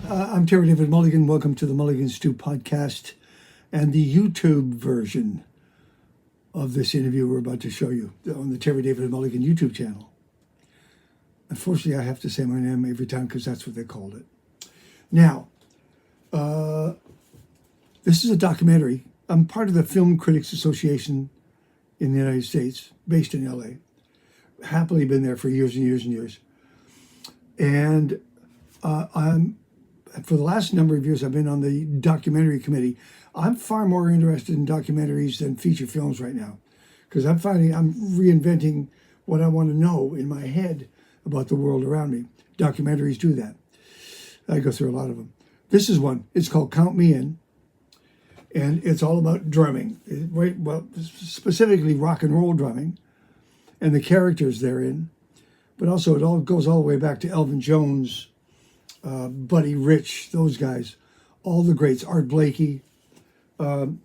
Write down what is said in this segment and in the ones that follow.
I'm Terrydavidmulligan. Welcome to the Mulligan Stew podcast and the YouTube version of this interview we're about to show you on the Terry David Mulligan YouTube channel. Unfortunately, I have to say my name every time because that's what they called it. Now, this is a documentary. I'm part of the Film Critics Association in the United States, based in LA. Happily been there for years and years and years. And for the last number of years, I've been on the documentary committee. I'm far more interested in documentaries than feature films right now, because I'm finding I'm reinventing what I want to know in my head about the world around me. Documentaries do that. I go through a lot of them. This is one. It's called Count Me In, and it's all about drumming. Well, specifically rock and roll drumming, and the characters therein. But also, it all goes all the way back to Elvin Jones, Buddy Rich, those guys, all the greats, Art Blakey. The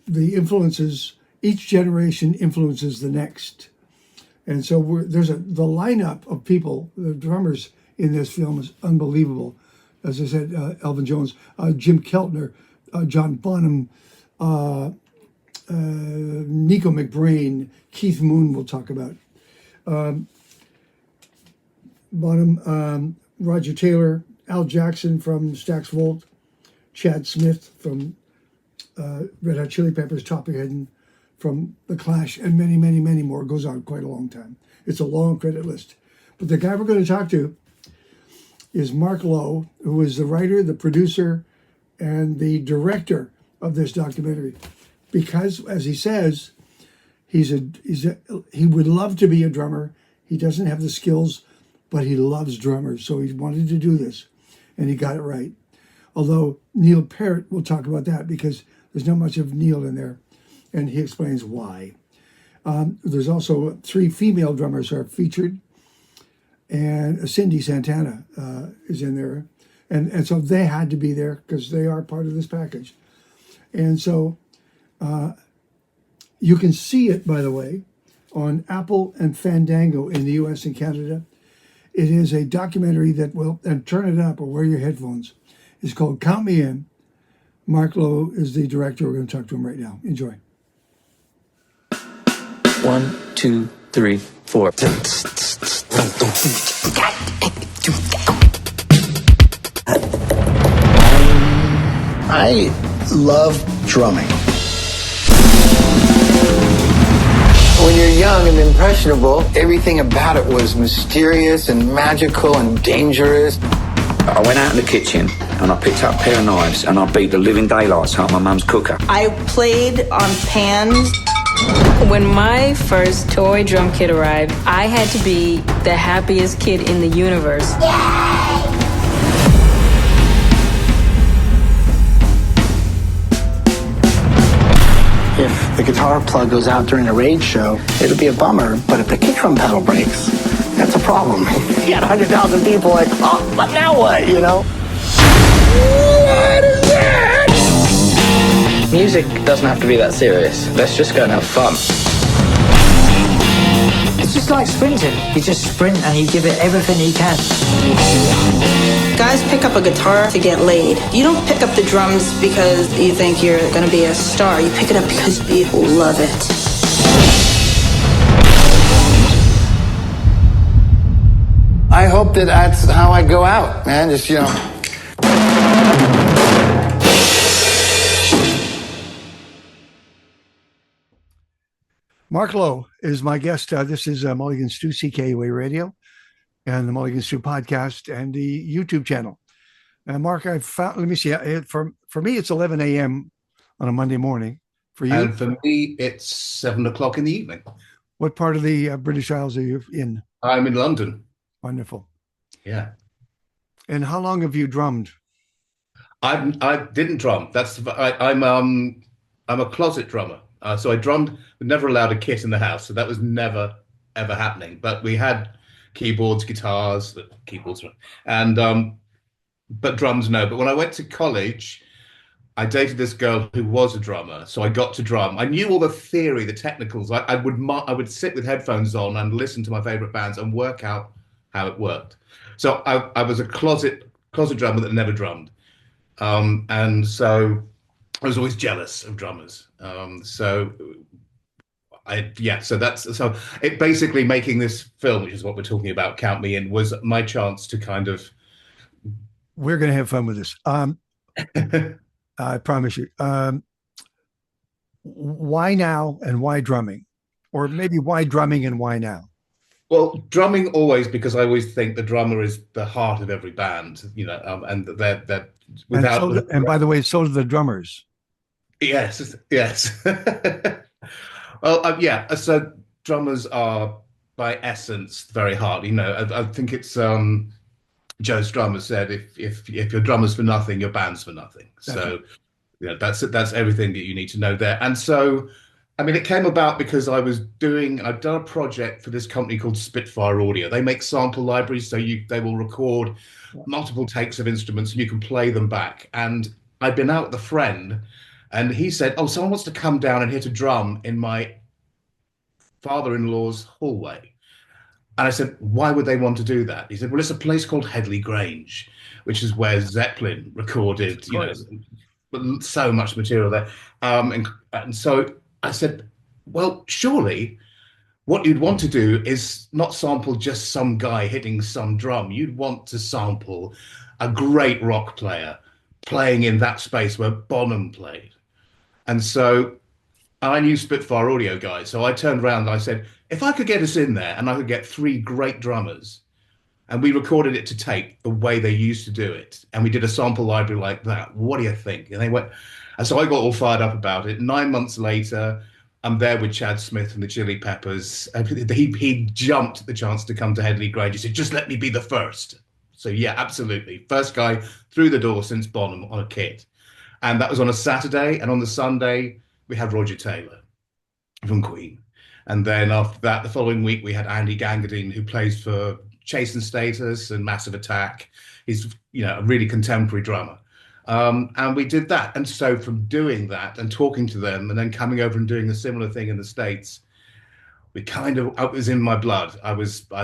influences, each generation influences the next. And so the lineup of people, the drummers in this film is unbelievable. As I said, Elvin Jones, Jim Keltner, John Bonham, Nico McBrain, Keith Moon we'll talk about. Bonham, Roger Taylor, Al Jackson from Stax Volt, Chad Smith from Red Hot Chili Peppers, Topping Head from The Clash, and many, many, many more. It goes on quite a long time. It's a long credit list. But the guy we're going to talk to is Mark Lowe, who is the writer, the producer, and the director of this documentary. Because, as he says, he would love to be a drummer. He doesn't have the skills, but he loves drummers. So he wanted to do this, and he got it right. Although Neil Peart will talk about that because there's not much of Neil in there, and he explains why. There's also 3 female drummers are featured, and Cindy Santana is in there. And so they had to be there because they are part of this package. And so you can see it, by the way, on Apple and Fandango in the US and Canada. It is a documentary that will, and turn it up or wear your headphones. It's called Count Me In. Mark Lowe is the director. We're going to talk to him right now. Enjoy. 1, 2, 3, 4. I love drumming. When you're young and impressionable, everything about it was mysterious and magical and dangerous. I went out in the kitchen and I picked up a pair of knives and I beat the living daylights out of my mum's cooker. I played on pans. When my first toy drum kit arrived, I had to be the happiest kid in the universe. If the guitar plug goes out during a raid show, it'll be a bummer, but if the kick drum pedal breaks, that's a problem. You got 100,000 people like, oh, but now what, you know? What is that? Music doesn't have to be that serious. Let's just go and have fun. It's just like sprinting. You just sprint and you give it everything you can. Guys pick up a guitar to get laid. You don't pick up the drums because you think you're going to be a star. You pick it up because people love it. I hope that that's how I go out, man. Just, Mark Lowe is my guest. This is Mulligan Stew, CKUA Radio, and the Mulligan Stew podcast, and the YouTube channel. And Mark, I found. Let me see. For me, it's 11 a.m. on a Monday morning. For you, and for me, it's 7 o'clock in the evening. What part of the British Isles are you in? I'm in London. Wonderful. Yeah. And how long have you drummed? I didn't drum. I'm a closet drummer. So I drummed, but never allowed a kit in the house. So that was never, ever happening. But we had keyboards, guitars, and but drums, no. But when I went to college, I dated this girl who was a drummer. So I got to drum. I knew all the theory, the technicals. I would sit with headphones on and listen to my favorite bands and work out how it worked. So I was a closet closet drummer that never drummed. And so I was always jealous of drummers. So that's so it basically making this film, which is what we're talking about, Count Me In, was my chance to kind of We're going to have fun with this. I promise you. Why now and why drumming? Or maybe why drumming and why now? well, drumming always, because I always think the drummer is the heart of every band, and that without And by the way, so do the drummers. yes. Well, yeah. So drummers are by essence very hard. I think it's Joe Strummer said, if your drummer's for nothing, your band's for nothing. So yeah, that's everything that you need to know there. And so, I mean, it came about because I'd done a project for this company called Spitfire Audio. They make sample libraries, so they will record multiple takes of instruments and you can play them back. And I'd been out with a friend, and he said, "Oh, someone wants to come down and hit a drum in my father-in-law's hallway." And I said, "Why would they want to do that?" He said, "Well, it's a place called Headley Grange, which is where Zeppelin recorded, so much material there." And so I said, "Well, surely what you'd want to do is not sample just some guy hitting some drum. You'd want to sample a great rock player playing in that space where Bonham played." And so I knew Spitfire Audio guys. So I turned around and I said, if I could get us in there and I could get 3 great drummers and we recorded it to tape the way they used to do it, and we did a sample library like that, what do you think? And they went, and so I got all fired up about it. 9 months later, I'm there with Chad Smith and the Chili Peppers. He jumped at the chance to come to Headley Grange. He said, "Just let me be the first." So yeah, absolutely. First guy through the door since Bonham on a kit. And that was on a Saturday. And on the Sunday, we had Roger Taylor from Queen. And then after that, the following week, we had Andy Gangadine, who plays for Chase and Status and Massive Attack. He's, a really contemporary drummer. And we did that. And so from doing that and talking to them and then coming over and doing a similar thing in the States, it was in my blood. I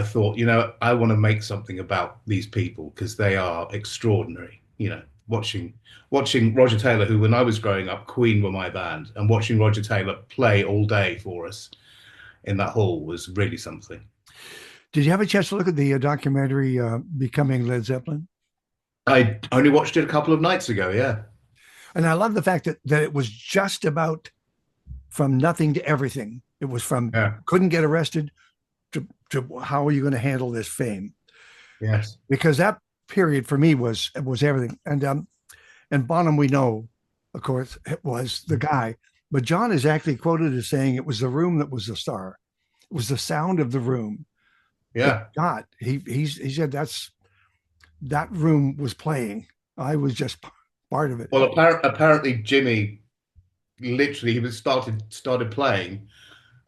thought, I want to make something about these people because they are extraordinary. Watching Roger Taylor, who when I was growing up, Queen were my band, and watching Roger Taylor play all day for us in that hall was really something. Did you have a chance to look at the documentary Becoming Led Zeppelin? I only watched it a couple of nights ago, yeah. And I love the fact that it was just about from nothing to everything. It was from couldn't get arrested to how are you going to handle this fame? Yes. Because that period for me was everything. And Bonham, we know, of course, it was the guy. But John is actually quoted as saying it was the room that was the star. It was the sound of the room. Yeah. God, he said that room was playing. I was just part of it. Well, apparently Jimmy, literally, he was started playing,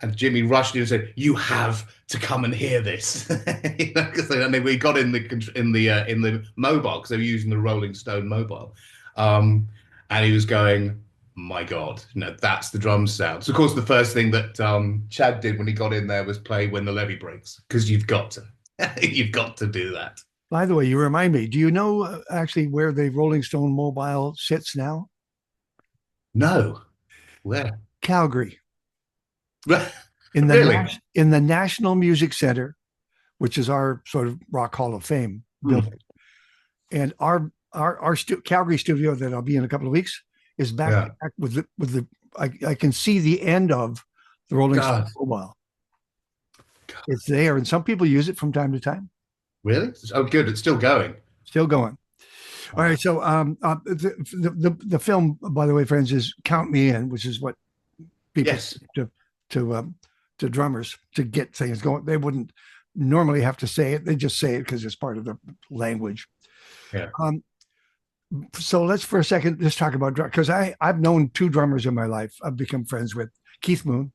and Jimmy rushed in and said, "You have to come and hear this." And we got in the mobile because they were using the Rolling Stone mobile, and he was going, "My God, that's the drum sound." So of course, the first thing that Chad did when he got in there was play "When the Levee Breaks," because you've got to do that. By the way, you remind me, do you know actually where the Rolling Stone mobile sits now? No. Where? Calgary. In the National Music Center, which is our sort of Rock Hall of Fame building. And our Calgary studio that I'll be in a couple of weeks is back with the I can see the end of the Rolling Stone mobile. It's there, and some people use it from time to time. Really? Oh, good. It's still going. Still going. All right. So the film, by the way, friends, is Count Me In, which is what people to drummers to get things going. They wouldn't normally have to say it. They just say it because it's part of the language. Yeah. So let's for a second just talk about drum, because I've known 2 drummers in my life. I've become friends with Keith Moon.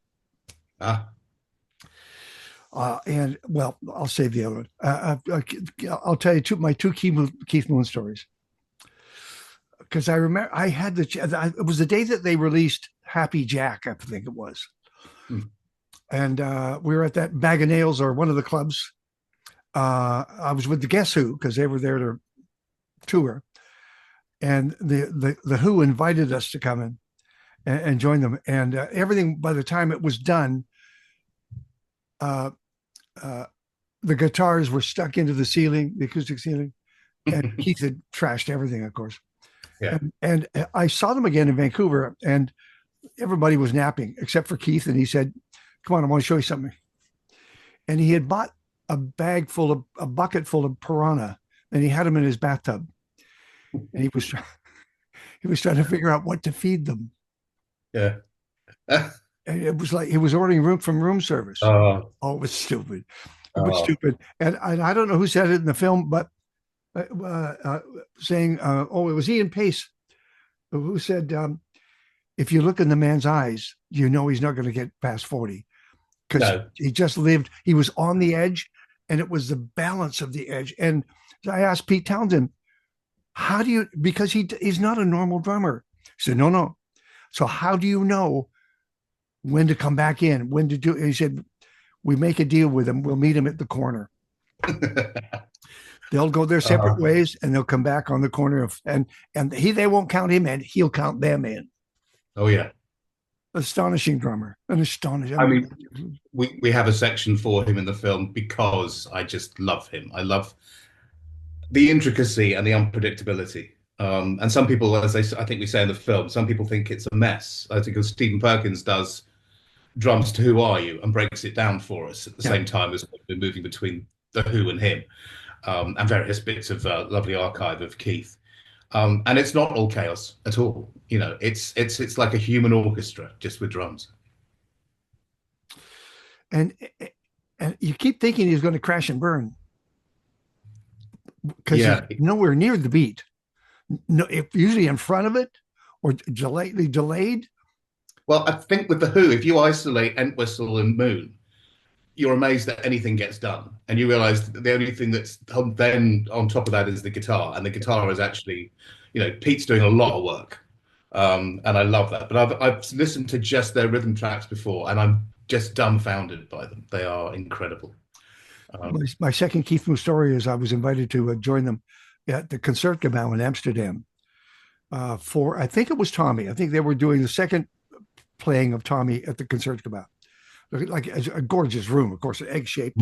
And well, I'll save the other one. I'll tell you my two Keith Moon stories. Because I remember I had it was the day that they released Happy Jack, I think it was. And we were at that Bag of Nails or one of the clubs. I was with the Guess Who because they were there to tour, and the Who invited us to come in and join them, and everything. By the time it was done, the guitars were stuck into the ceiling, the acoustic ceiling, and Keith had trashed everything, of course. Yeah. And I saw them again in Vancouver, and everybody was napping except for Keith, and he said, "Come on, I want to show you something." And he had bought a bucket full of piranha, and he had them in his bathtub, and he was trying to figure out what to feed them. Yeah. And it was like he was ordering room service. Oh, it was stupid. It was stupid. And I don't know who said it in the film, but saying, it was Ian Pace who said, if you look in the man's eyes, you know he's not going to get past 40, because he just lived. He was on the edge, and it was the balance of the edge. And I asked Pete Townsend, how do you, because he's not a normal drummer. He said, no. So how do you know when to come back in, when to do? And he said, we make a deal with him. We'll meet him at the corner. They'll go their separate ways, and they'll come back on the corner and they won't count him in. He'll count them in. Oh yeah. Astonishing drummer. I mean, we have a section for him in the film because I just love him. I love the intricacy and the unpredictability. And some people, I think we say in the film, some people think it's a mess. I think Stephen Perkins does drums to Who Are You and breaks it down for us at the same time as we're moving between the Who and him, and various bits of lovely archive of Keith. And it's not all chaos at all. You know, it's like a human orchestra just with drums. And you keep thinking he's going to crash and burn, because he's nowhere near the beat. No, usually in front of it or delayed. Well, I think with the Who, if you isolate Entwistle and Moon, you're amazed that anything gets done, and you realise that the only thing that's then on top of that is the guitar, and the guitar is actually, Pete's doing a lot of work, and I love that. But I've listened to just their rhythm tracks before, and I'm just dumbfounded by them. They are incredible. My second Keith Moon story is I was invited to join them at the Concertgebouw in Amsterdam for, I think it was Tommy. I think they were doing the second playing of Tommy at the Concertgebouw. Like a gorgeous room, of course, egg-shaped,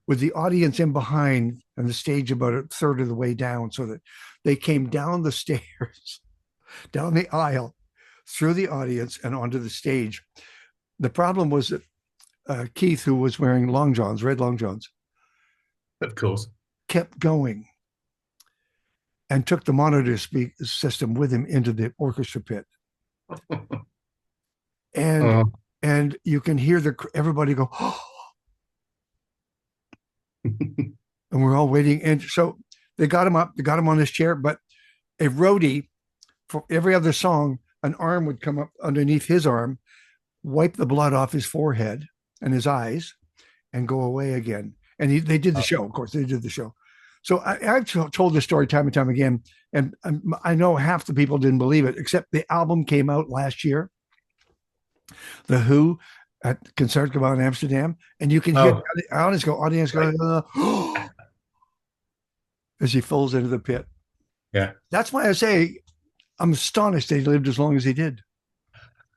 with the audience in behind and the stage about a third of the way down, so that they came down the stairs, down the aisle, through the audience and onto the stage. The problem was that Keith, who was wearing long johns, red long johns, of course, kept going and took the monitor system with him into the orchestra pit. And you can hear everybody go, oh. And we're all waiting. And so they got him up, they got him on his chair, but a roadie, for every other song, an arm would come up underneath his arm, wipe the blood off his forehead and his eyes, and go away again. And they did the show, of course, they did the show. So I've told this story time and time again, and I know half the people didn't believe it, except the album came out last year, The Who at Concertgebouw in Amsterdam, and you can hear the audience go, as he falls into the pit. Yeah. That's why I say I'm astonished that he lived as long as he did.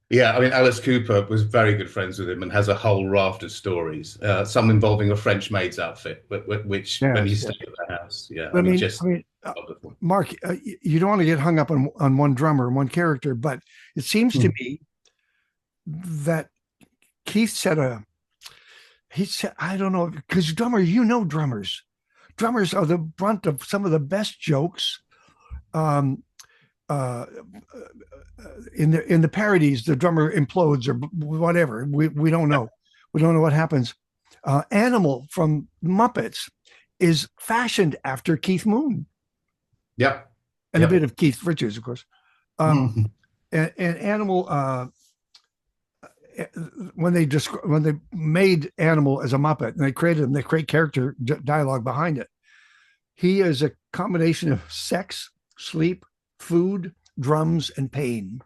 Yeah, I mean, Alice Cooper was very good friends with him and has a whole raft of stories, some involving a French maid's outfit, which when he stayed at the house. Yeah, I mean, Mark, you don't want to get hung up on one drummer and one character, but it seems to me that Keith said, I don't know, because drummers are the brunt of some of the best jokes. In the parodies, the drummer implodes or whatever. We don't know. We don't know what happens. Animal from Muppets is fashioned after Keith Moon. Yep. And a bit of Keith Richards, of course. And Animal, when they made Animal as a Muppet and they created him, they create character dialogue behind it. He is a combination of sex, sleep, food, drums, and pain.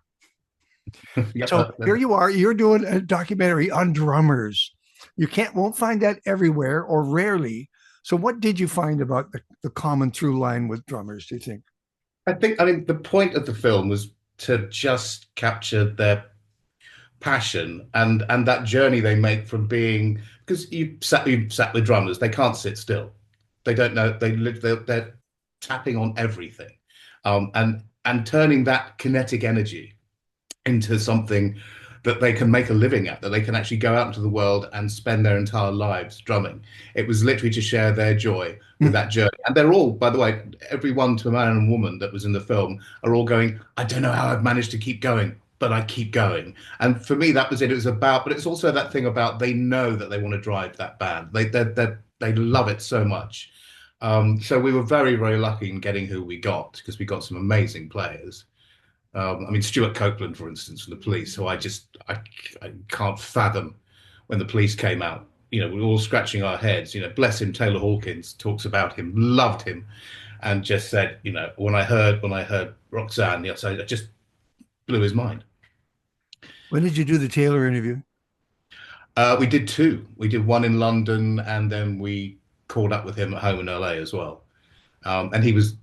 So here you are, you're doing a documentary on drummers. You won't find that everywhere, or rarely. So what did you find about the common through line with drummers, do you think? I mean, the point of the film was to just capture their passion and that journey they make from being, because you sat with drummers, they can't sit still. They don't know, they're tapping on everything. And turning that kinetic energy into something that they can make a living at, that they can actually go out into the world and spend their entire lives drumming. It was literally to share their joy with that journey. And they're all, by the way, everyone, to a man and woman that was in the film, are all going, I don't know how I've managed to keep going, but I keep going. And for me, that was it. It was about, but it's also that thing about they know that they want to drive that band. They love it so much. So we were very, very lucky in getting who we got, because we got some amazing players. I mean, Stuart Copeland, for instance, from the Police, who I can't fathom when the Police came out. You know, we were all scratching our heads. You know, bless him. Taylor Hawkins talks about him, loved him, and just said, you know, when I heard Roxanne, yes, I just blew his mind. When did you do the Taylor interview? We did two. We did one in London, and then we caught up with him at home in LA as well. And he was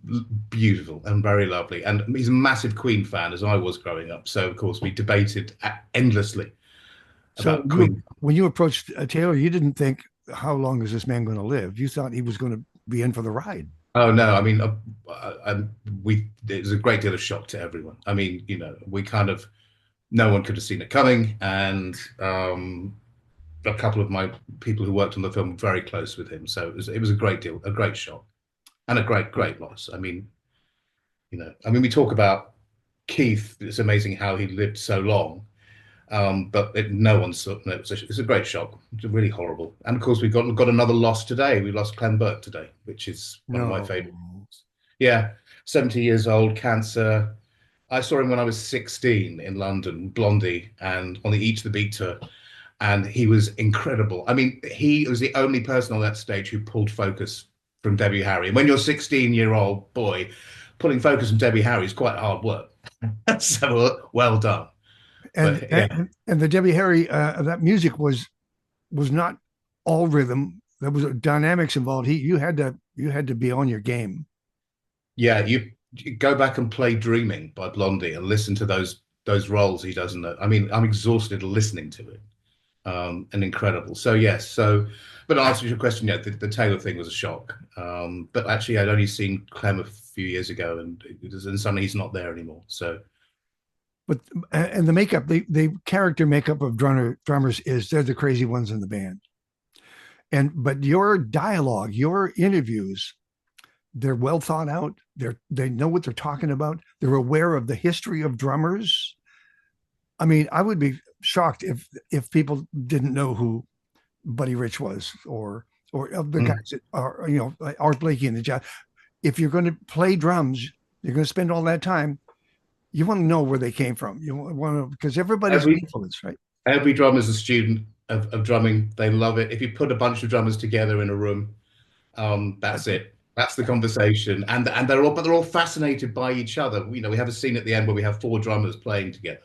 beautiful and very lovely. And he's a massive Queen fan, as I was growing up. So, of course, we debated endlessly about Queen. When you approached Taylor, you didn't think, how long is this man going to live? You thought he was going to be in for the ride. Oh, no. I mean, it was a great deal of shock to everyone. I mean, you know, no one could have seen it coming. And a couple of my people who worked on the film were very close with him. So it was a great shock. And a great loss. I mean, you know, we talk about Keith. It's amazing how he lived so long, but no one saw. No, it's a great shock. It's really horrible. And of course, we got another loss today. We lost Clem Burke today, which is one of my favorite. Yeah, 70 years old, cancer. I saw him when I was 16 in London, Blondie, and on the Eat to the Beat tour. And he was incredible. I mean, he was the only person on that stage who pulled focus from Debbie Harry. And when you're a 16-year-old boy, pulling focus from Debbie Harry is quite hard work. So well done. And the Debbie Harry, that music was not all rhythm. There was dynamics involved. You had to be on your game. Yeah, you go back and play "Dreaming" by Blondie and listen to those roles he does in that. I mean, I'm exhausted listening to it. And incredible. So yes, but to answer your question, yeah, the Taylor thing was a shock. But actually, I'd only seen Clem a few years ago, and suddenly he's not there anymore. So, but and the makeup, the character makeup of drummers is they're the crazy ones in the band. But your dialogue, your interviews, they're well thought out. They know what they're talking about. They're aware of the history of drummers. I mean, I would be shocked if people didn't know who Buddy Rich was, or of the guys that are, you know, like Art Blakey and the jazz. If you're going to play drums, you're going to spend all that time. You want to know where they came from. You want to, because everybody's influence, right? Every drummer is a student of drumming. They love it. If you put a bunch of drummers together in a room, that's it. That's the conversation, and they're all fascinated by each other. You know, we have a scene at the end where we have four drummers playing together,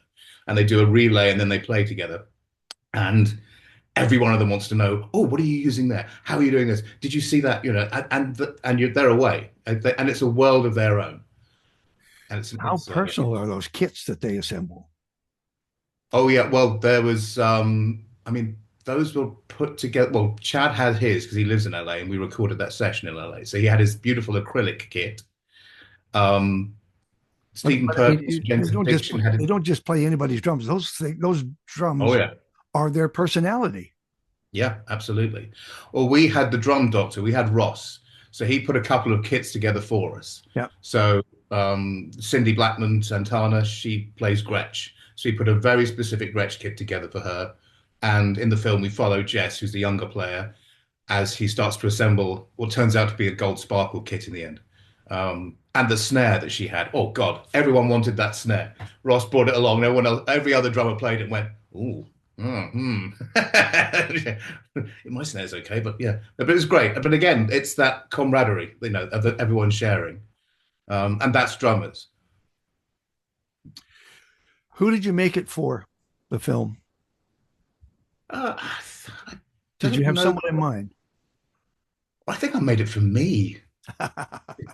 and they do a relay, and then they play together, and every one of them wants to know, oh, what are you using there? How are you doing this? Did you see that? You know, they're away, and it's a world of their own. And how personal are those kits that they assemble? Oh yeah, well there was, I mean, those were put together. Well, Chad had his because he lives in LA, and we recorded that session in LA. So he had his beautiful acrylic kit. Stephen Perkins, they don't just play anybody's drums. Those drums are their personality. Yeah, absolutely. Well, we had the drum doctor. We had Ross. So he put a couple of kits together for us. Yeah. So Cindy Blackman Santana, she plays Gretsch. So he put a very specific Gretsch kit together for her. And in the film, we follow Jess, who's the younger player, as he starts to assemble what turns out to be a gold sparkle kit in the end. And the snare that she had, oh God, everyone wanted that snare. Ross brought it along. No one else, every other drummer played it and went, ooh, my snare's okay, but yeah, but it's great. But again, it's that camaraderie, you know, of everyone sharing, and that's drummers. Who did you make it for, the film? Did you have someone in mind? I think I made it for me.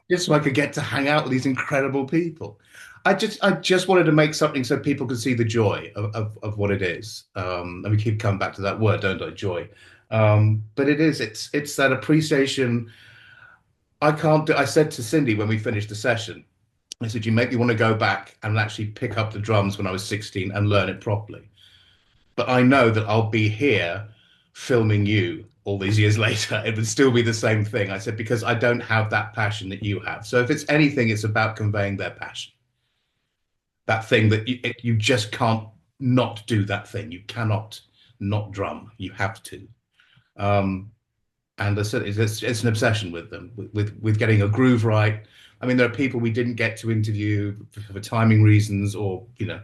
just so I could get to hang out with these incredible people. I just wanted to make something so people could see the joy of what it is. And we keep coming back to that word, don't I? Joy. But it's that appreciation. I said to Cindy when we finished the session, I said, you make me want to go back and actually pick up the drums when I was 16 and learn it properly. But I know that I'll be here filming you all these years later. It would still be the same thing. I said, because I don't have that passion that you have. So if it's anything, it's about conveying their passion. That thing that you just can't not do that thing. You cannot not drum. You have to. And I said, it's an obsession with them, with getting a groove right. I mean, there are people we didn't get to interview for timing reasons, or a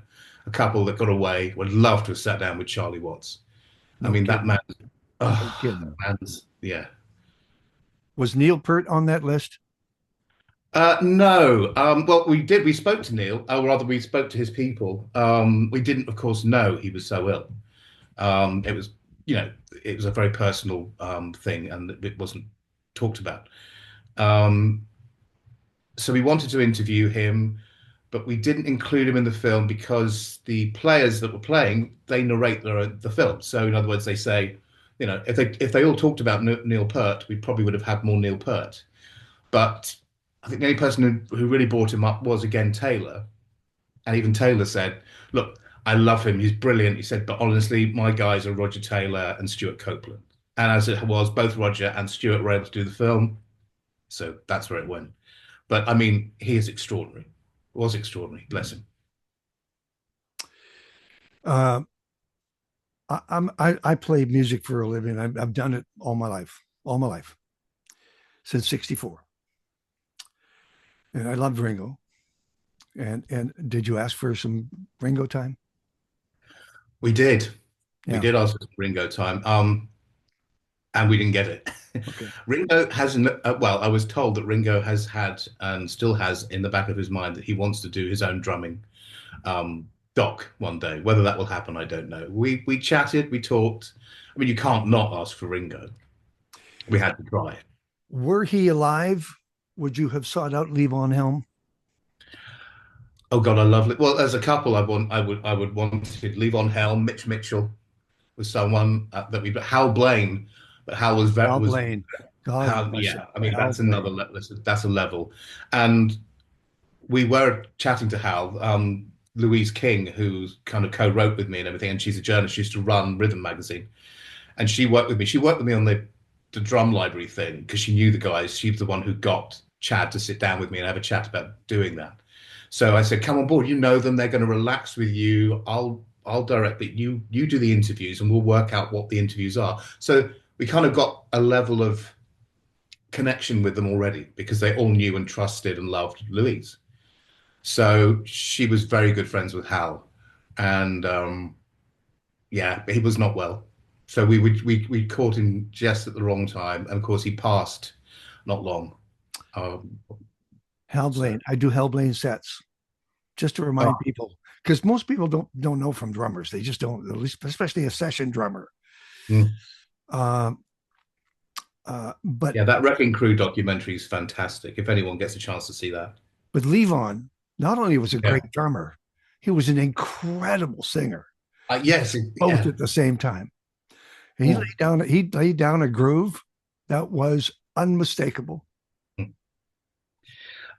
couple that got away. Would love to have sat down with Charlie Watts. I mean, that man. Oh, yeah. Was Neil Peart on that list? No. Well, we did. We spoke to Neil, or rather, we spoke to his people. We didn't, of course, know he was so ill. It was, it was a very personal thing, and it wasn't talked about. So we wanted to interview him, but we didn't include him in the film because the players that were playing, they narrate the film. So in other words, they say, if they all talked about Neil Peart, we probably would have had more Neil Peart. But I think the only person who really brought him up was, again, Taylor. And even Taylor said, look, I love him. He's brilliant. He said, but honestly, my guys are Roger Taylor and Stuart Copeland. And as it was, both Roger and Stuart were able to do the film. So that's where it went. But I mean, he is extraordinary. Was extraordinary. Bless him. I play music for a living. I've done it all my life, since '64. And I loved Ringo. And did you ask for some Ringo time? We did. Yeah. We did ask for some Ringo time. And we didn't get it. Okay. Ringo hasn't. Well, I was told that Ringo has had and still has in the back of his mind that he wants to do his own drumming doc one day. Whether that will happen, I don't know. We chatted, we talked. I mean, you can't not ask for Ringo. We had to try. Were he alive, would you have sought out Levon Helm? Oh God, I love it. Well, as a couple, I would wanted Levon Helm, Mitch Mitchell was someone that we. But Hal Blaine. But Hal was very. Hal Blaine. Yeah, I mean, that's another level. That's a level. And we were chatting to Hal, Louise King, who kind of co-wrote with me and everything, and she's a journalist. She used to run Rhythm magazine, and she worked with me. She worked with me on the drum library thing because she knew the guys. She was the one who got Chad to sit down with me and have a chat about doing that. So I said, come on board. You know them. They're going to relax with you. I'll direct it. You do the interviews, and we'll work out what the interviews are. So we kind of got a level of connection with them already because they all knew and trusted and loved Louise. So she was very good friends with Hal, and yeah, he was not well. So we caught him just at the wrong time, and of course he passed not long. Hal Blaine. I do Hal Blaine sets just to remind people, because most people don't know from drummers. They just don't, at least, especially a session drummer. Mm. But yeah, that Wrecking Crew documentary is fantastic. If anyone gets a chance to see that. But Levon not only was a great drummer, he was an incredible singer. Yes, both at the same time. And he laid down a groove that was unmistakable.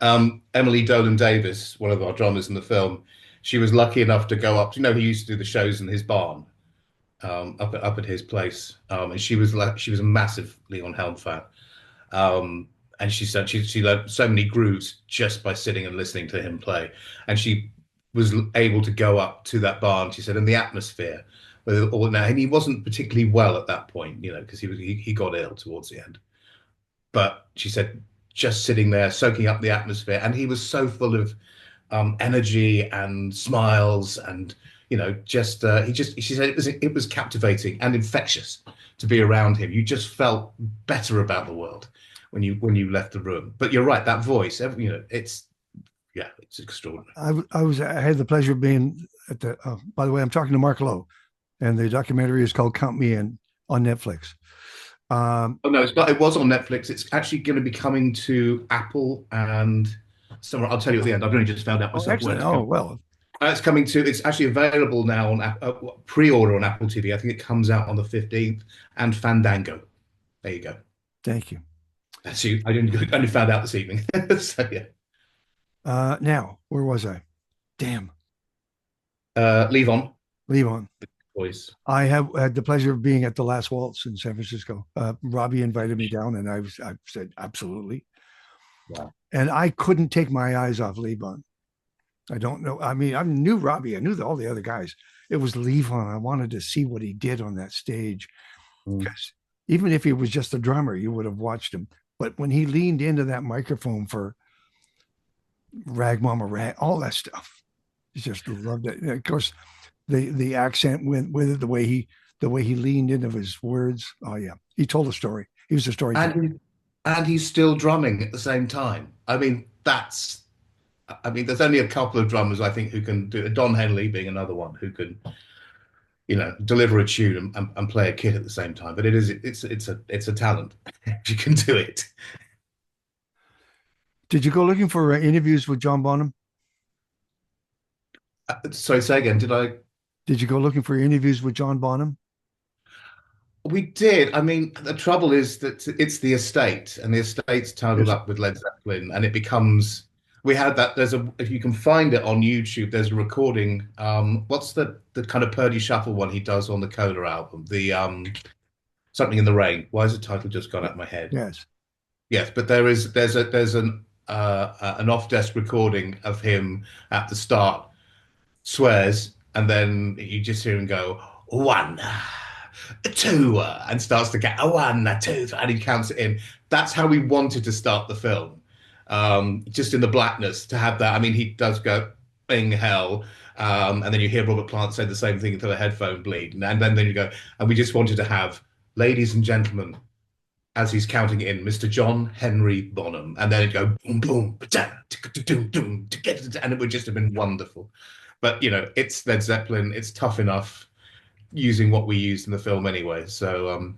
Emily Dolan Davis, one of our drummers in the film, she was lucky enough to go up. He used to do the shows in his barn, up at his place, and she was a massive Levon Helm fan, and she said she learned so many grooves just by sitting and listening to him play, and she was able to go up to that barn. She said, in the atmosphere, and he wasn't particularly well at that point, because he got ill towards the end, but she said, just sitting there soaking up the atmosphere, and he was so full of energy and smiles, and she said it was captivating and infectious to be around him. You just felt better about the world when you left the room. But you're right, that voice, it's extraordinary. I had the pleasure of being at the. By the way, I'm talking to Mark Lowe, and the documentary is called "Count Me In" on Netflix. Um, Oh no, it's not. It was on Netflix. It's actually going to be coming to Apple and somewhere. I'll tell you at the end. I've only just found out oh, myself where excellent. it's Oh, coming. well, It's coming to. It's actually available now on pre-order on Apple TV. I think it comes out on the 15th and Fandango. There you go. thank you. That's you. I didn't only found out this evening. So yeah. Now, where was I? Damn. Leave on, Leave on. boys. I have had the pleasure of being at the Last Waltz in San Francisco. Robbie invited me down, and I said absolutely. Wow. And I couldn't take my eyes off Levon. I don't know. I mean, I knew Robbie. I knew all the other guys. It was Levon. I wanted to see what he did on that stage, because even if he was just a drummer, you would have watched him. But when he leaned into that microphone for Rag Mama Rag, all that stuff, he just loved it. And of course, the accent went with it, the way he leaned into his words. Oh yeah, he told a story. He was a storyteller. And he's still drumming at the same time. I mean, there's only a couple of drummers I think who can do it. Don Henley being another one who can, deliver a tune and play a kit at the same time. But it's a talent if you can do it. Did you go looking for interviews with John Bonham? Sorry, say again. Did you go looking for interviews with John Bonham? We did. I mean, the trouble is that it's the estate, and the estate's tangled up with Led Zeppelin, and it becomes. We had that. If you can find it on YouTube, there's a recording. What's the kind of Purdy Shuffle one he does on the Coda album? The Something in the Rain. Why has the title just gone out of my head? Yes, but there's an off-desk recording of him at the start, swears, and then you just hear him go 1, 2, and starts to get 1, 2, and he counts it in. That's how we wanted to start the film, just in the blackness to have that. I mean, he does go bing hell, and then you hear Robert Plant say the same thing until the headphone bleed, and then you go, and we just wanted to have, ladies and gentlemen, as he's counting in, Mr. John Henry Bonham, and then it'd go boom, boom, and it would just have been wonderful. But it's Led Zeppelin. It's tough enough using what we used in the film anyway. So,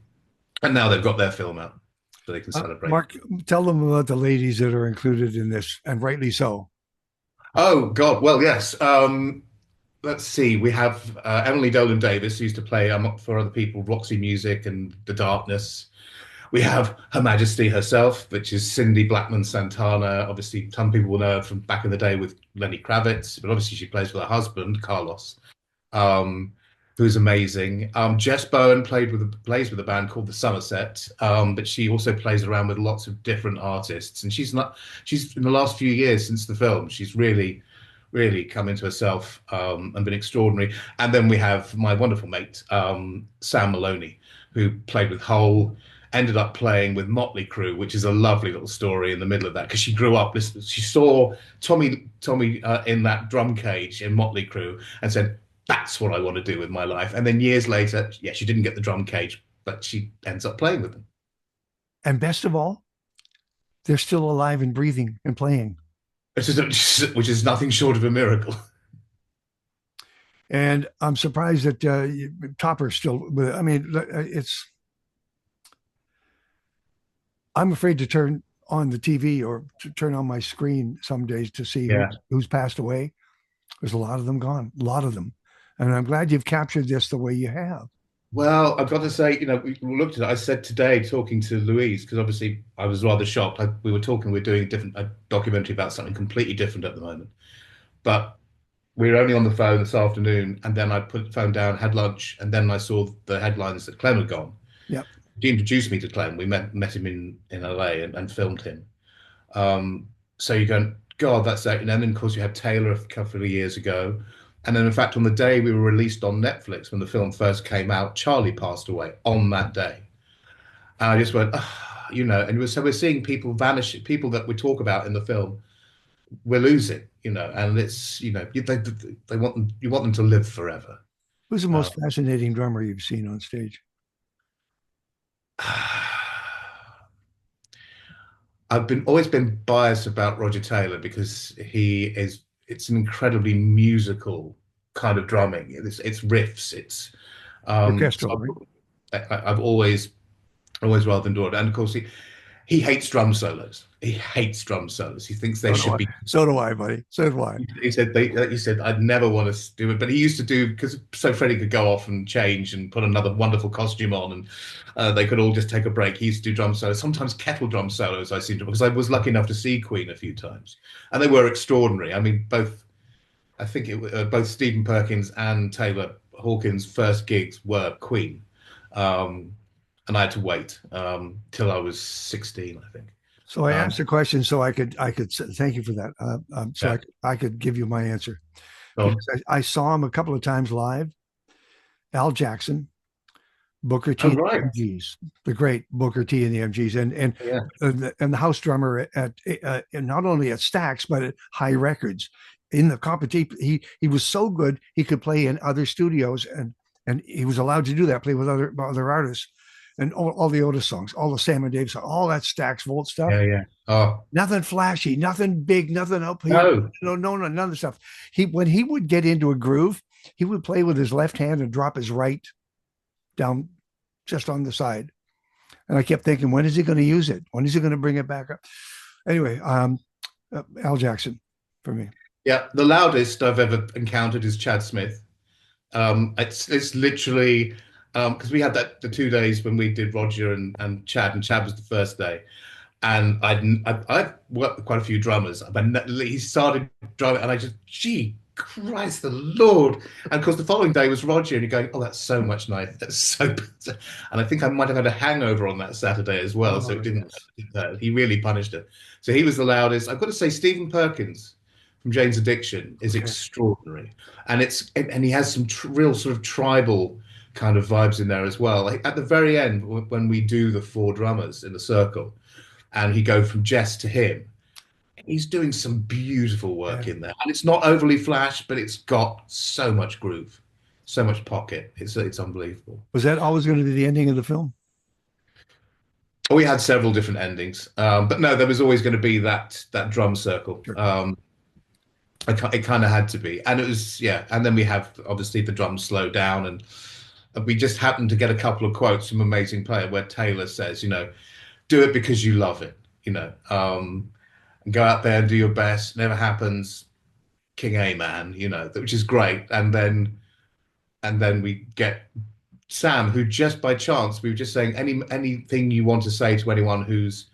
and now they've got their film out, so they can celebrate. Mark, tell them about the ladies that are included in this, and rightly so. Oh God, well yes. Let's see. We have Emily Dolan Davis, who used to play for other people, Roxy Music and The Darkness. We have Her Majesty herself, which is Cindy Blackman Santana. Obviously, some people will know her from back in the day with Lenny Kravitz, but obviously she plays with her husband, Carlos, who's amazing. Jess Bowen plays with a band called the Somerset, but she also plays around with lots of different artists. And she's in the last few years since the film, she's really come into herself and been extraordinary. And then we have my wonderful mate, Sam Maloney, who played with Hole, ended up playing with Motley Crue, which is a lovely little story in the middle of that, because she grew up, she saw Tommy in that drum cage in Motley Crue and said, that's what I want to do with my life. And then years later, yeah, she didn't get the drum cage, but she ends up playing with them. And best of all, they're still alive and breathing and playing. Which is nothing short of a miracle. And I'm surprised that Topper's still, I mean, I'm afraid to turn on the TV or to turn on my screen some days to see who's passed away. There's a lot of them gone, a lot of them. And I'm glad you've captured this the way you have. Well, I've got to say, we looked at it. I said today, talking to Louise, because obviously I was rather shocked. We were doing a documentary about something completely different at the moment. But we were only on the phone this afternoon, and then I put the phone down, had lunch, and then I saw the headlines that Clem had gone. Yep. He introduced me to Clem. We met him in LA and filmed him. So you're going, God, that's that. And then, of course, you had Taylor a couple of years ago. And then, in fact, on the day we were released on Netflix, when the film first came out, Charlie passed away on that day. And I just went, and so we're seeing people vanish, people that we talk about in the film, we're losing, and it's, you want them to live forever. Who's the most fascinating drummer you've seen on stage? I've always been biased about Roger Taylor, because it's an incredibly musical kind of drumming. It's riffs. It's orchestral. I've always always rather adored. And of course, he hates drum solos. He hates drum solos. He thinks they should be. So do I, buddy. So do I. He said I'd never want to do it, but he used to do, because so Freddie could go off and change and put another wonderful costume on, and they could all just take a break. He used to do drum solos, sometimes kettle drum solos. I seem to, because I was lucky enough to see Queen a few times, and they were extraordinary. I mean, I think both Stephen Perkins and Taylor Hawkins' first gigs were Queen, and I had to wait till I was 16, I think. So I asked a question so I could thank you for that. I could give you my answer. Because I saw him a couple of times live. Al Jackson, Booker T, and the MGs, the great Booker T and the MGs, and the house drummer at not only at Stax but at High Records. In the competition, he was so good he could play in other studios, and he was allowed to do that, play with other artists. And all the Otis songs, all the Sam and Dave songs, all that Stax Volt stuff. Yeah. Oh, nothing flashy, nothing big, nothing up here. No, none of the stuff. When he would get into a groove, he would play with his left hand and drop his right down just on the side. And I kept thinking, when is he going to use it? When is he going to bring it back up? Anyway, Al Jackson for me. Yeah, the loudest I've ever encountered is Chad Smith. It's literally. Because we had the 2 days when we did Roger and Chad was the first day, and I've worked with quite a few drummers, but he started drumming, and I just, gee, Christ the Lord! And of course, the following day was Roger, and you're going, oh, that's so much nice, that's so, and I think I might have had a hangover on that Saturday as well, so it didn't. He really punished it. So he was the loudest. I've got to say, Stephen Perkins from Jane's Addiction is extraordinary, and he has some real sort of tribal kind of vibes in there as well. Like at the very end, when we do the 4 drummers in the circle, and he go from Jess to him, he's doing some beautiful work in there, and it's not overly flash, but it's got so much groove, so much pocket. It's unbelievable. Was that always going to be the ending of the film? We had several different endings, but no, there was always going to be that drum circle. Sure. It kind of had to be, and it was, yeah. And then we have obviously the drums slow down, and we just happened to get a couple of quotes from Amazing Player where Taylor says, do it because you love it, and go out there and do your best. Never happens. King A man, which is great. And then we get Sam, who just by chance, we were just saying anything you want to say to anyone who's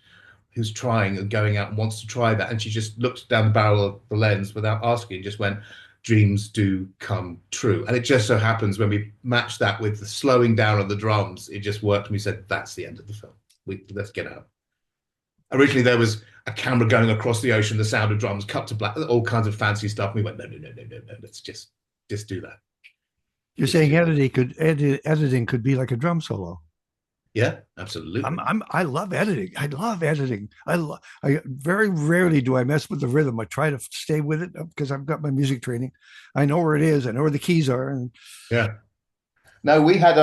trying and going out and wants to try that. And she just looked down the barrel of the lens without asking and just went, dreams do come true. And it just so happens when we matched that with the slowing down of the drums, it just worked. And we said, that's the end of the film. Let's get out. Originally, there was a camera going across the ocean, the sound of drums, cut to black, all kinds of fancy stuff. And we went, no, let's just do that. You're saying editing could be like a drum solo. Yeah, absolutely. I love editing. I love editing. I very rarely do I mess with the rhythm. I try to stay with it because I've got my music training. I know where it is. I know where the keys are. And yeah. No, we had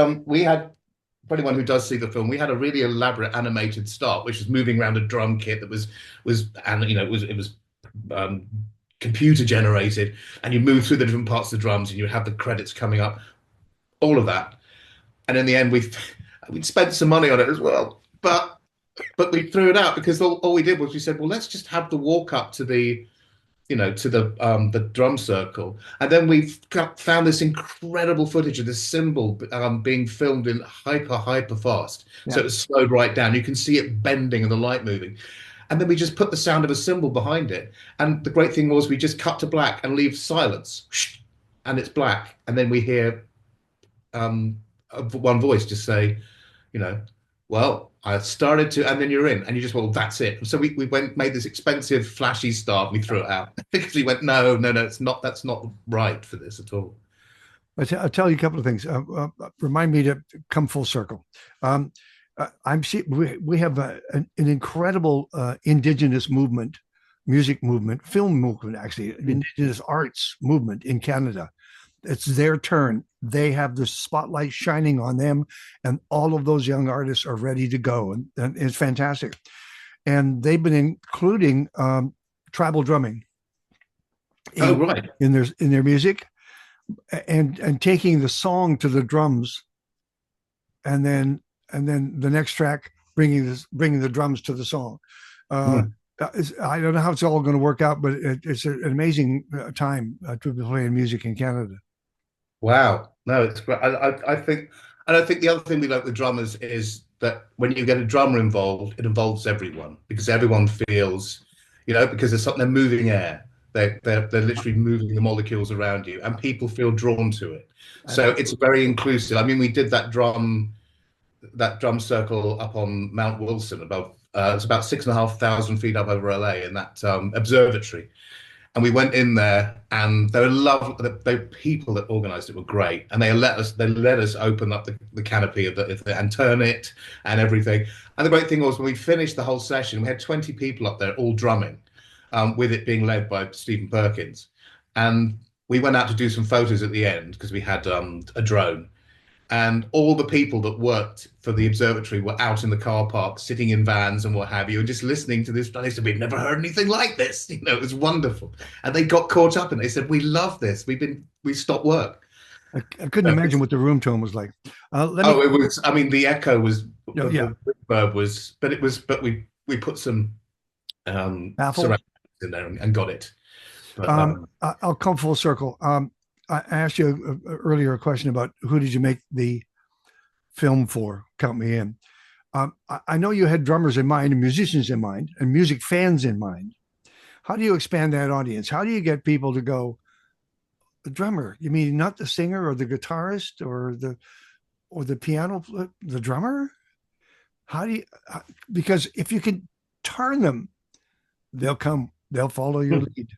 for anyone who does see the film, we had a really elaborate animated start, which was moving around a drum kit that was computer generated, and you move through the different parts of the drums, and you have the credits coming up, all of that. And in the end, we'd spent some money on it as well, but we threw it out because all we did was we said, well, let's just have the walk up to the drum circle, and then we found this incredible footage of this cymbal being filmed in hyper fast, so it was slowed right down. You can see it bending and the light moving, and then we just put the sound of a cymbal behind it. And the great thing was we just cut to black and leave silence, and it's black, and then we hear one voice just say, well, I started to, and then you're in, and you just, well, that's it. So we made this expensive, flashy start, and we threw it out because we went, no, that's not right for this at all. I'll tell you a couple of things. Remind me to come full circle. We have an incredible indigenous movement, music movement, film movement, actually, indigenous arts movement in Canada. It's their turn. They have the spotlight shining on them, and all of those young artists are ready to go, and it's fantastic. And they've been including tribal drumming in their music, and taking the song to the drums, and then the next track bringing the drums to the song. I don't know how it's all going to work out, but it's an amazing time to be playing music in Canada. Wow. No, it's great. I think, and I think the other thing we like with drummers is that when you get a drummer involved, it involves everyone because everyone feels, because there's something, they're moving air. They're literally moving the molecules around you, and people feel drawn to it. So it's very inclusive. I mean, we did that drum circle up on Mount Wilson above. It's about 6,500 feet up over LA in that observatory. And we went in there, and they were lovely. The people that organised it were great, and they let us open up the canopy and turn it and everything. And the great thing was when we finished the whole session, we had 20 people up there all drumming, with it being led by Stephen Perkins. And we went out to do some photos at the end because we had a drone. And all the people that worked for the observatory were out in the car park, sitting in vans and what have you, and just listening to this. They said, we've never heard anything like this. It was wonderful. And they got caught up in it. They said, we love this. We stopped work. I couldn't imagine what the room tone was like. It was, I mean, the echo was, the reverb was, but we put some ceramics in there and got it. But, I'll come full circle. I asked you earlier a question about who did you make the film for? Count me in. I know you had drummers in mind and musicians in mind and music fans in mind. How do you expand that audience? How do you get people to go, the drummer? You mean not the singer or the guitarist or the piano, the drummer? How do you? Because if you can turn them, they'll come. They'll follow your lead.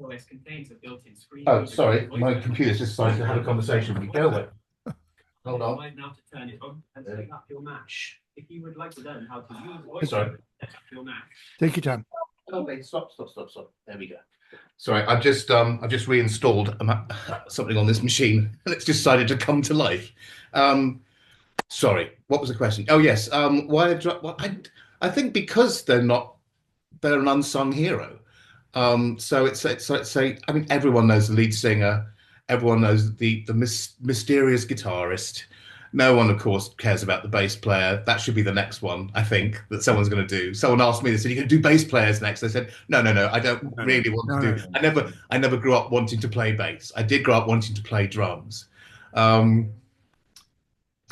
OS contains a built-in screen. Oh, sorry, my computer's just decided to have a conversation with me. Go away. Hold on. You might now to turn it on and set up your match. If you would like to learn how to use voice, Sorry. set up your match. Take your time. Oh wait, stop. There we go. Sorry, I've just reinstalled something on this machine, and it's decided to come to life. Sorry, what was the question? Oh yes, why? I think because they're an unsung hero. So it's I mean, everyone knows the lead singer, everyone knows the mysterious guitarist. No one, of course, cares about the bass player. That should be the next one, I think, that someone's going to do. Someone asked me, they said, "You're going to do bass players next?" I said, No, I don't really want to do. I never grew up wanting to play bass. I did grow up wanting to play drums. I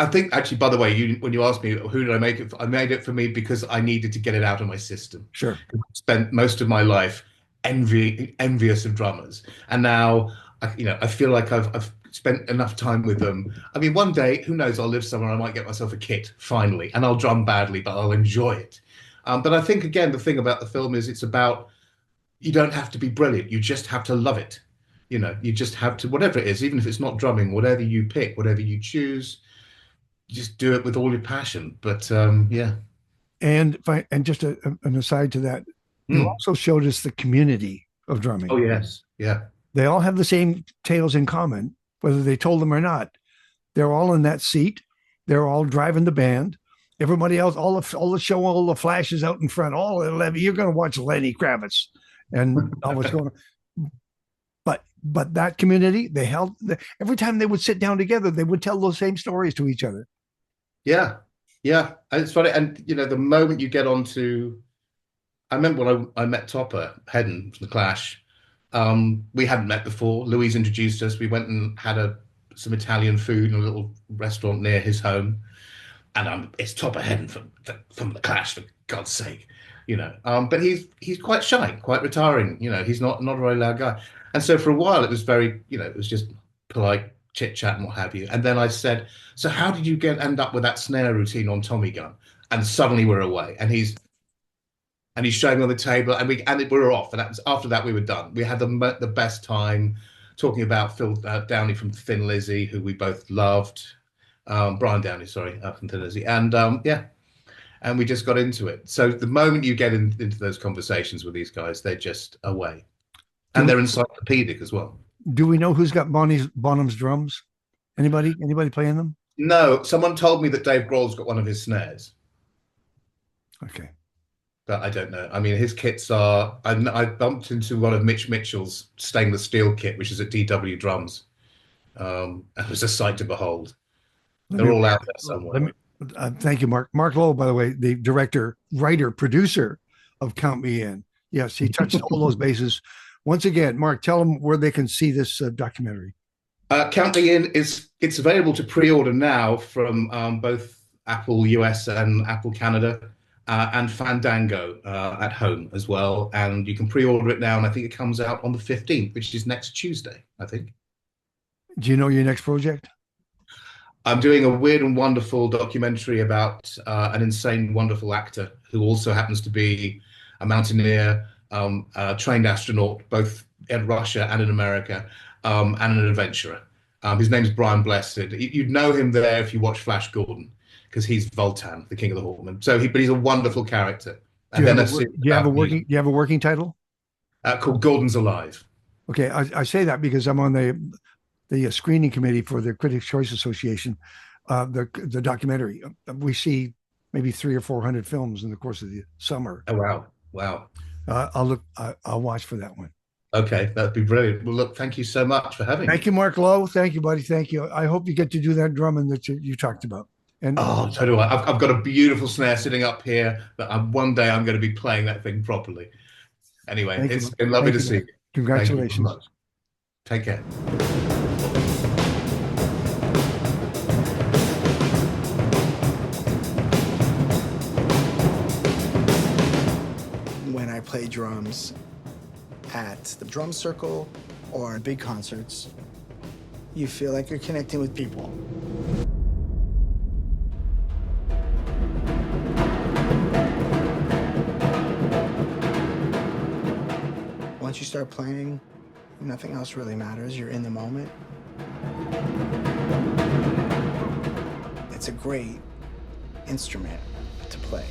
think, actually, by the way, when you asked me who did I make it for, I made it for me because I needed to get it out of my system. Sure. I spent most of my life envious of drummers, and now I feel like I've spent enough time with them. I mean, one day, who knows, I'll live somewhere, I might get myself a kit finally, and I'll drum badly, but I'll enjoy it. But I think, again, the thing about the film is it's about, you don't have to be brilliant, you just have to love it. You just have to, whatever it is, even if it's not drumming, whatever you pick, whatever you choose, just do it with all your passion. But yeah. And just an aside to that, you also showed us the community of drumming. Oh yes, yeah. They all have the same tales in common, whether they told them or not. They're all in that seat. They're all driving the band. Everybody else, all the show, all the flashes out in front. You're going to watch Lenny Kravitz and all what's going on. But that community, every time they would sit down together, they would tell those same stories to each other. Yeah, and it's funny. And the moment you get onto, I remember when I met Topper Hedden from the Clash. We hadn't met before. Louise introduced us. We went and had some Italian food in a little restaurant near his home. And it's Topper Hedden from the Clash, for God's sake, But he's quite shy, quite retiring. He's not a very loud guy. And so for a while, it was very, it was just polite chit chat and what have you. And then I said, "So how did you end up with that snare routine on Tommy Gun?" And suddenly we're away, and he's showing me on the table, and we were off. And after that, we were done. We had the best time talking about Phil Downey from Thin Lizzy, who we both loved. Brian Downey, sorry, from Thin Lizzy. And and we just got into it. So the moment you get into those conversations with these guys, they're just away. And they're encyclopedic as well. Do we know who's got Bonham's drums? Anybody playing them? No, someone told me that Dave Grohl's got one of his snares. Okay. But I don't know. I mean, his kits are. I bumped into one of Mitch Mitchell's stainless steel kit, which is at DW Drums. It was a sight to behold. They're all out there somewhere. Thank you, Mark. Mark Lowe, by the way, the director, writer, producer of Count Me In. Yes, he touched all those bases. Once again, Mark, tell them where they can see this documentary. Count Me In it's available to pre-order now from both Apple US and Apple Canada, and Fandango at home as well. And you can pre-order it now, and I think it comes out on the 15th, which is next Tuesday, I think. Do you know your next project? I'm doing a weird and wonderful documentary about an insane, wonderful actor who also happens to be a mountaineer, a trained astronaut, both in Russia and in America, and an adventurer. His name's Brian Blessed. You'd know him there if you watch Flash Gordon, because he's Voltan, the King of the Horsemen. But he's a wonderful character. And Do you have a working title? Called Gordon's Alive. Okay, I say that because I'm on the screening committee for the Critics' Choice Association, the documentary. We see maybe 300 or 400 films in the course of the summer. Oh, wow. I'll watch for that one. Okay, that'd be brilliant. Well, look, thank you so much for having me. Thank you, Mark Lowe. Thank you, buddy. Thank you. I hope you get to do that drumming that you talked about. And so do I. I've got a beautiful snare sitting up here that one day I'm going to be playing that thing properly. Anyway, it's been lovely to see you. Congratulations. Take care. When I play drums at the drum circle or big concerts, you feel like you're connecting with people. Once you start playing, nothing else really matters. You're in the moment. It's a great instrument to play.